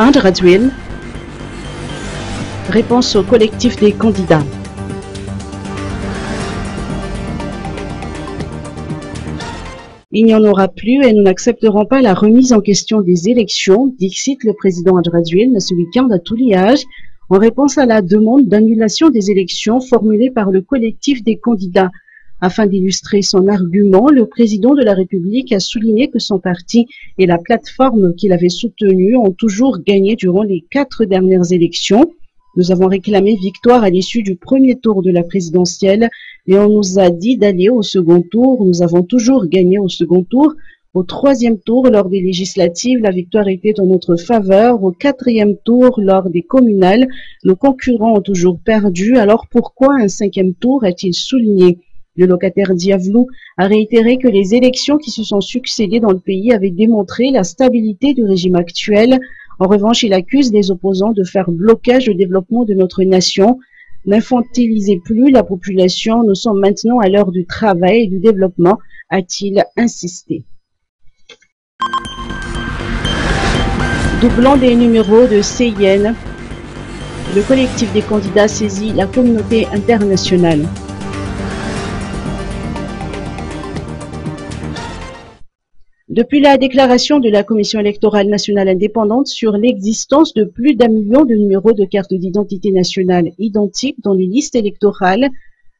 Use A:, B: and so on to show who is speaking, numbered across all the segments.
A: Andradwil. Réponse au collectif des candidats. Il n'y en aura plus et nous n'accepterons pas la remise en question des élections, dixit le président Andradwil ce week-end à Touliage, en réponse à la demande d'annulation des élections formulée par le collectif des candidats. Afin d'illustrer son argument, le président de la République a souligné que son parti et la plateforme qu'il avait soutenue ont toujours gagné durant les 4 dernières élections. Nous avons réclamé victoire à l'issue du premier tour de la présidentielle et on nous a dit d'aller au second tour. Nous avons toujours gagné au second tour. Au 3e tour, lors des législatives, la victoire était en notre faveur. Au 4e tour, lors des communales, nos concurrents ont toujours perdu. Alors pourquoi un 5e tour, a-t-il souligné? Le locataire Diavelou a réitéré que les élections qui se sont succédées dans le pays avaient démontré la stabilité du régime actuel. En revanche, il accuse les opposants de faire blocage au développement de notre nation. N'infantilisez plus la population, nous sommes maintenant à l'heure du travail et du développement, a-t-il insisté. Doublant des numéros de CIN, le collectif des candidats saisit la communauté internationale. Depuis la déclaration de la Commission électorale nationale indépendante sur l'existence de plus d'1 million de numéros de carte d'identité nationale identiques dans les listes électorales,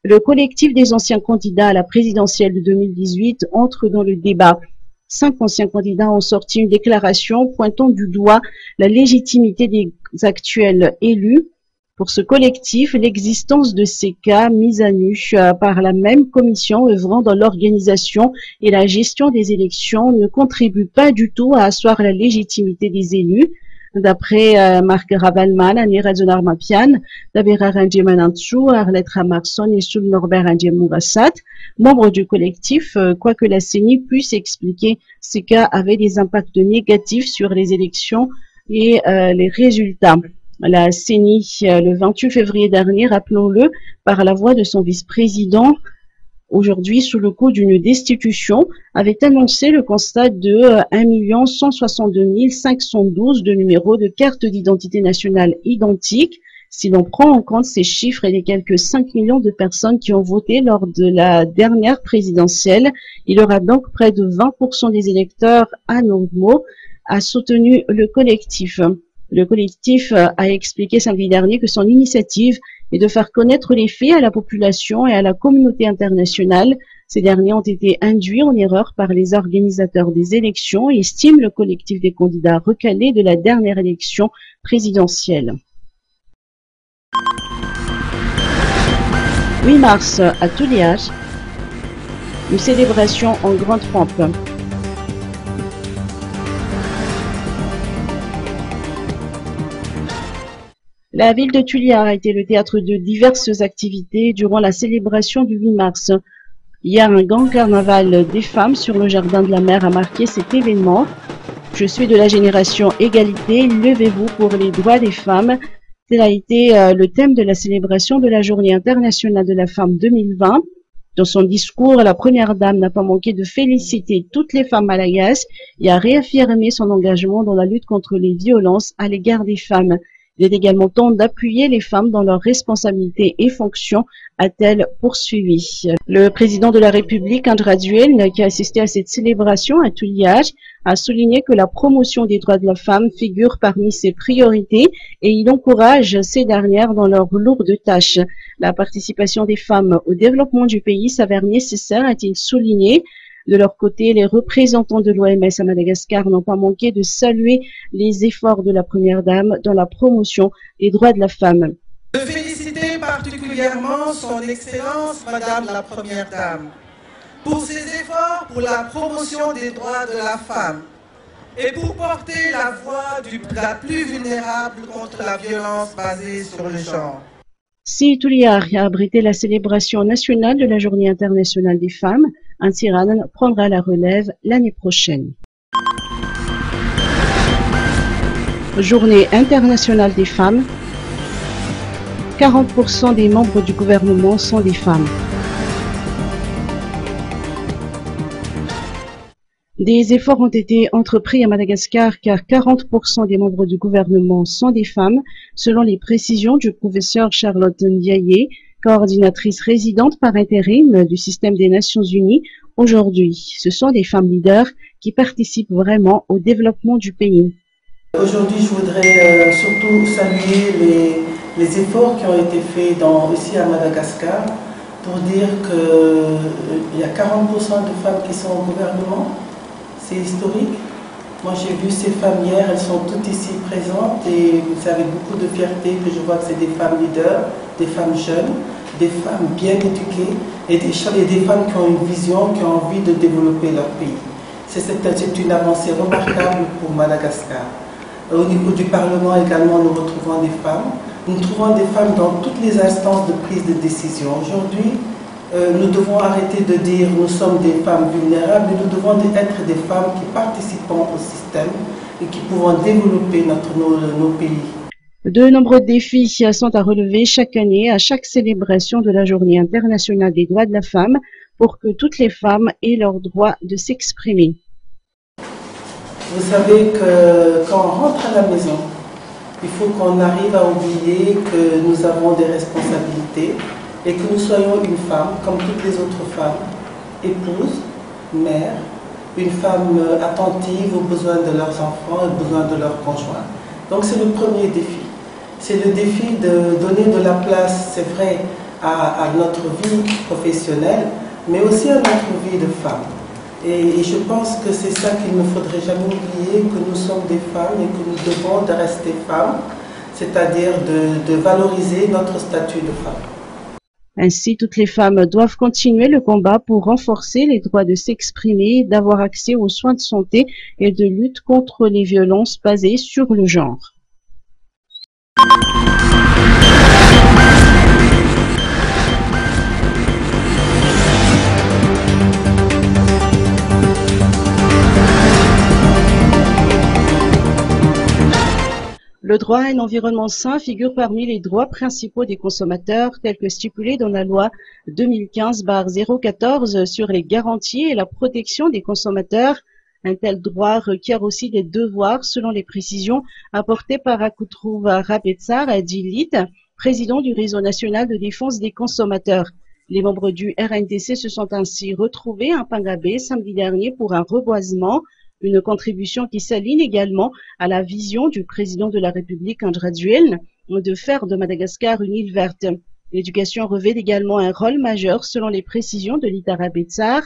A: le collectif des anciens candidats à la présidentielle de 2018 entre dans le débat. 5 anciens candidats ont sorti une déclaration pointant du doigt la légitimité des actuels élus. Pour ce collectif, l'existence de ces cas mis à nu par la même commission œuvrant dans l'organisation et la gestion des élections ne contribue pas du tout à asseoir la légitimité des élus. D'après Marc Ravalman, Aniradzonar Mapian, Dabera Ranjemanantsu, Arlette Ramarson et Soul Norbert Mourassat, membres du collectif, quoique la CENI puisse expliquer ces cas avaient des impacts négatifs sur les élections et les résultats. La CENI, le 28 février dernier, rappelons-le, par la voix de son vice-président, aujourd'hui sous le coup d'une destitution, avait annoncé le constat de 1 162 512 de numéros de carte d'identité nationale identiques. Si l'on prend en compte ces chiffres et les quelques 5 millions de personnes qui ont voté lors de la dernière présidentielle, il y aura donc près de 20% des électeurs anormaux, a soutenu le collectif. Le collectif a expliqué samedi dernier que son initiative est de faire connaître les faits à la population et à la communauté internationale. Ces derniers ont été induits en erreur par les organisateurs des élections et estiment le collectif des candidats recalés de la dernière élection présidentielle. 8 mars à Touliage, une célébration en grande pompe. La ville de Tuliar a été le théâtre de diverses activités durant la célébration du 8 mars. Hier, un grand carnaval des femmes sur le jardin de la mer a marqué cet événement. Je suis de la génération égalité, levez-vous pour les droits des femmes. Tel a été le thème de la célébration de la Journée internationale de la femme 2020. Dans son discours, la première dame n'a pas manqué de féliciter toutes les femmes malgaches et a réaffirmé son engagement dans la lutte contre les violences à l'égard des femmes. Il est également temps d'appuyer les femmes dans leurs responsabilités et fonctions, a-t-elle poursuivi. Le président de la République, Andradwil, qui a assisté à cette célébration à Touliage, a souligné que la promotion des droits de la femme figure parmi ses priorités et il encourage ces dernières dans leurs lourdes tâches. La participation des femmes au développement du pays s'avère nécessaire, a-t-il souligné. De leur côté, les représentants de l'OMS à Madagascar n'ont pas manqué de saluer les efforts de la Première Dame dans la promotion des droits de la femme.
B: De féliciter particulièrement son Excellence Madame la Première Dame pour ses efforts pour la promotion des droits de la femme et pour porter la voix de la plus vulnérable contre la violence basée sur le genre.
A: Si Touliar a abrité la célébration nationale de la Journée internationale des femmes, un Tiran prendra la relève l'année prochaine. Journée internationale des femmes. 40% des membres du gouvernement sont des femmes. Des efforts ont été entrepris à Madagascar car 40% des membres du gouvernement sont des femmes, selon les précisions du professeur Charlotte Ndiaye, coordinatrice résidente par intérim du système des Nations Unies. Aujourd'hui, ce sont des femmes leaders qui participent vraiment au développement du pays.
B: Aujourd'hui, je voudrais surtout saluer les efforts qui ont été faits ici à Madagascar pour dire qu'il y a 40% de femmes qui sont au gouvernement. C'est historique. Moi, j'ai vu ces femmes hier, elles sont toutes ici présentes et c'est avec beaucoup de fierté que je vois que c'est des femmes leaders, des femmes jeunes, des femmes bien éduquées et des femmes qui ont une vision, qui ont envie de développer leur pays. C'est une avancée remarquable pour Madagascar. Au niveau du Parlement également, nous retrouvons des femmes. Nous trouvons des femmes dans toutes les instances de prise de décision. Aujourd'hui, nous devons arrêter de dire nous sommes des femmes vulnérables, mais nous devons être des femmes qui participent au système et qui pouvons développer nos pays.
A: De nombreux défis sont à relever chaque année à chaque célébration de la Journée internationale des droits de la femme pour que toutes les femmes aient leur droit de s'exprimer.
B: Vous savez que quand on rentre à la maison, il faut qu'on arrive à oublier que nous avons des responsabilités et que nous soyons une femme comme toutes les autres femmes, épouse, mère, une femme attentive aux besoins de leurs enfants et aux besoins de leurs conjoints. Donc c'est le premier défi. C'est le défi de donner de la place, c'est vrai, à notre vie professionnelle, mais aussi à notre vie de femme. Et je pense que c'est ça qu'il ne faudrait jamais oublier, que nous sommes des femmes et que nous devons de rester femmes, c'est-à-dire de valoriser notre statut de femme.
A: Ainsi, toutes les femmes doivent continuer le combat pour renforcer les droits de s'exprimer, d'avoir accès aux soins de santé et de lutte contre les violences basées sur le genre. Le droit à un environnement sain figure parmi les droits principaux des consommateurs tels que stipulés dans la loi 2015/014 sur les garanties et la protection des consommateurs. Un tel droit requiert aussi des devoirs selon les précisions apportées par Akutrouva Rapetsar Dilit, président du réseau national de défense des consommateurs. Les membres du RNDC se sont ainsi retrouvés à Pangabé samedi dernier pour un reboisement. Une contribution qui s'aligne également à la vision du président de la République, André Duel, de faire de Madagascar une île verte. L'éducation revêt également un rôle majeur selon les précisions de l'Itara Betsar.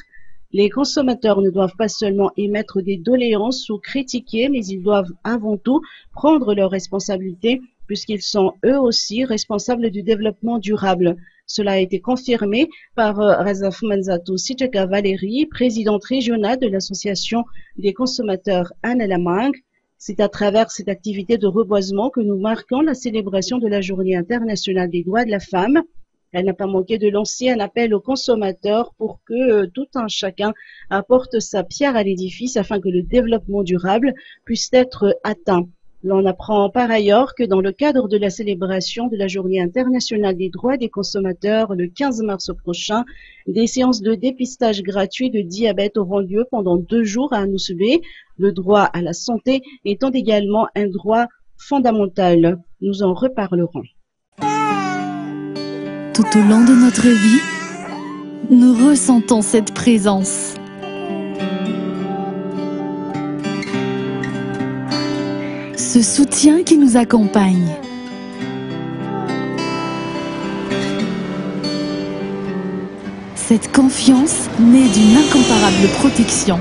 A: Les consommateurs ne doivent pas seulement émettre des doléances ou critiquer, mais ils doivent avant tout prendre leurs responsabilités puisqu'ils sont eux aussi responsables du développement durable. Cela a été confirmé par Razaf Manzato Siteka Valérie, présidente régionale de l'association des consommateurs Anne-Lamang. C'est à travers cette activité de reboisement que nous marquons la célébration de la Journée internationale des droits de la femme. Elle n'a pas manqué de lancer un appel aux consommateurs pour que tout un chacun apporte sa pierre à l'édifice afin que le développement durable puisse être atteint. L'on apprend par ailleurs que dans le cadre de la célébration de la Journée internationale des droits des consommateurs le 15 mars prochain, des séances de dépistage gratuit de diabète auront lieu pendant 2 jours à Anoussoubé, le droit à la santé étant également un droit fondamental. Nous en reparlerons.
C: Tout au long de notre vie, nous ressentons cette présence. Ce soutien qui nous accompagne. Cette confiance naît d'une incomparable protection.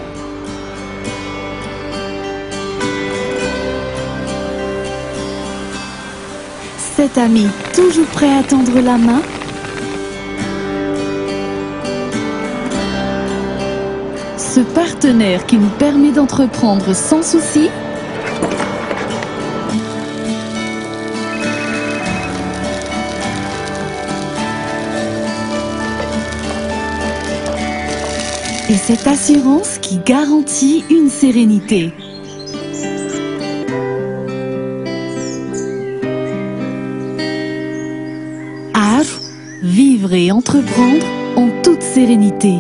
C: Cet ami toujours prêt à tendre la main. Ce partenaire qui nous permet d'entreprendre sans souci. Et cette assurance qui garantit une sérénité. Havre, vivre et entreprendre en toute sérénité.